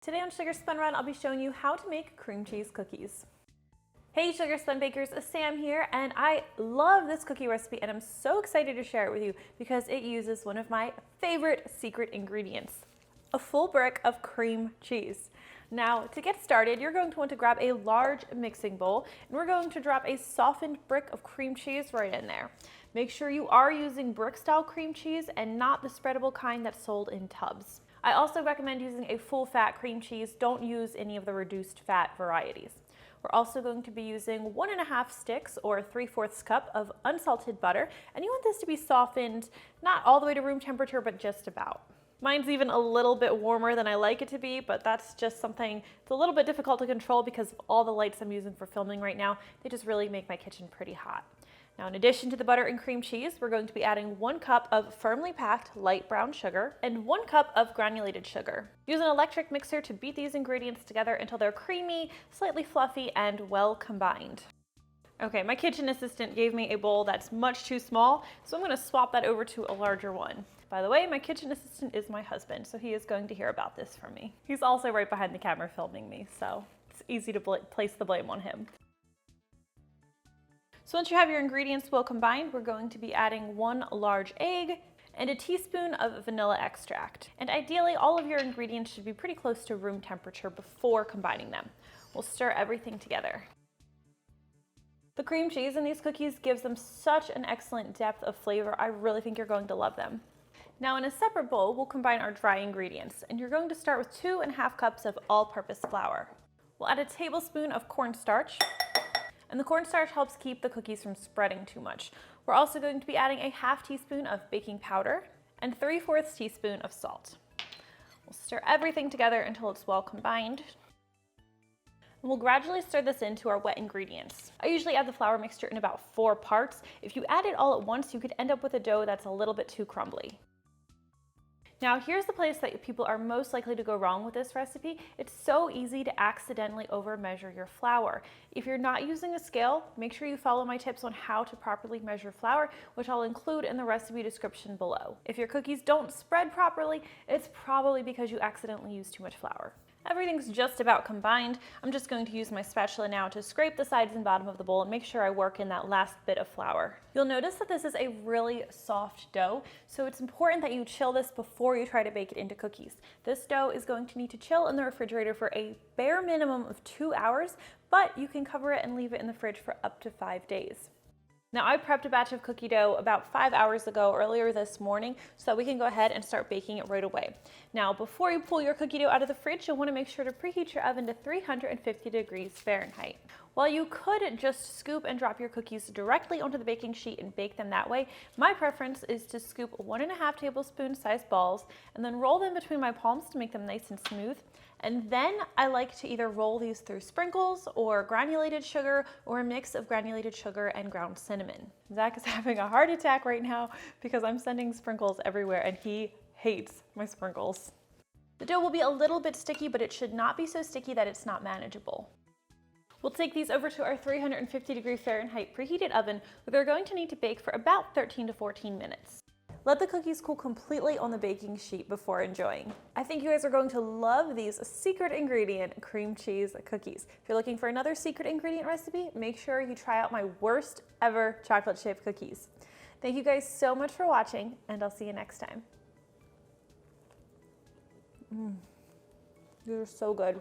Today on Sugar Spun Run, I'll be showing you how to make cream cheese cookies. Hey Sugar Spun Bakers, Sam here, and I love this cookie recipe and I'm so excited to share it with you because it uses one of my favorite secret ingredients, a full brick of cream cheese. Now, to get started, you're going to want to grab a large mixing bowl and we're going to drop a softened brick of cream cheese right in there. Make sure you are using brick style cream cheese and not the spreadable kind that's sold in tubs. I also recommend using a full fat cream cheese. Don't use any of the reduced fat varieties. We're also going to be using 1.5 sticks or 3/4 cup of unsalted butter, and you want this to be softened, not all the way to room temperature, but just about. Mine's even a little bit warmer than I like it to be, but that's just something that's a little bit difficult to control because of all the lights I'm using for filming right now. They just really make my kitchen pretty hot. Now, in addition to the butter and cream cheese, we're going to be adding 1 cup of firmly packed light brown sugar and 1 cup of granulated sugar. Use an electric mixer to beat these ingredients together until they're creamy, slightly fluffy, and well combined. Okay, my kitchen assistant gave me a bowl that's much too small, so I'm going to swap that over to a larger one. By the way, my kitchen assistant is my husband, so he is going to hear about this from me. He's also right behind the camera filming me, so it's easy to place the blame on him. So once you have your ingredients well combined, we're going to be adding 1 large egg and a teaspoon of vanilla extract. And ideally, all of your ingredients should be pretty close to room temperature before combining them. We'll stir everything together. The cream cheese in these cookies gives them such an excellent depth of flavor. I really think you're going to love them. Now, in a separate bowl, we'll combine our dry ingredients, and you're going to start with 2.5 cups of all-purpose flour. We'll add a tablespoon of cornstarch, and the cornstarch helps keep the cookies from spreading too much. We're also going to be adding a 1/2 teaspoon of baking powder and 3/4 teaspoon of salt. We'll stir everything together until it's well combined. And we'll gradually stir this into our wet ingredients. I usually add the flour mixture in about 4 parts. If you add it all at once, you could end up with a dough that's a little bit too crumbly. Now, here's the place that people are most likely to go wrong with this recipe. It's so easy to accidentally overmeasure your flour. If you're not using a scale, make sure you follow my tips on how to properly measure flour, which I'll include in the recipe description below. If your cookies don't spread properly, it's probably because you accidentally used too much flour. Everything's just about combined. I'm just going to use my spatula now to scrape the sides and bottom of the bowl and make sure I work in that last bit of flour. You'll notice that this is a really soft dough, so it's important that you chill this before you try to bake it into cookies. This dough is going to need to chill in the refrigerator for a bare minimum of 2 hours, but you can cover it and leave it in the fridge for up to 5 days. Now, I prepped a batch of cookie dough about 5 hours ago, earlier this morning, so that we can go ahead and start baking it right away. Now, before you pull your cookie dough out of the fridge, you'll want to make sure to preheat your oven to 350 degrees Fahrenheit. While you could just scoop and drop your cookies directly onto the baking sheet and bake them that way, my preference is to scoop 1.5 tablespoon-sized balls and then roll them between my palms to make them nice and smooth. And then I like to either roll these through sprinkles or granulated sugar or a mix of granulated sugar and ground cinnamon. Zach is having a heart attack right now because I'm sending sprinkles everywhere and he hates my sprinkles. The dough will be a little bit sticky, but it should not be so sticky that it's not manageable. We'll take these over to our 350 degree Fahrenheit preheated oven where they're going to need to bake for about 13 to 14 minutes. Let the cookies cool completely on the baking sheet before enjoying. I think you guys are going to love these secret ingredient cream cheese cookies. If you're looking for another secret ingredient recipe, make sure you try out my worst ever chocolate chip cookies. Thank you guys so much for watching, and I'll see you next time. These are so good.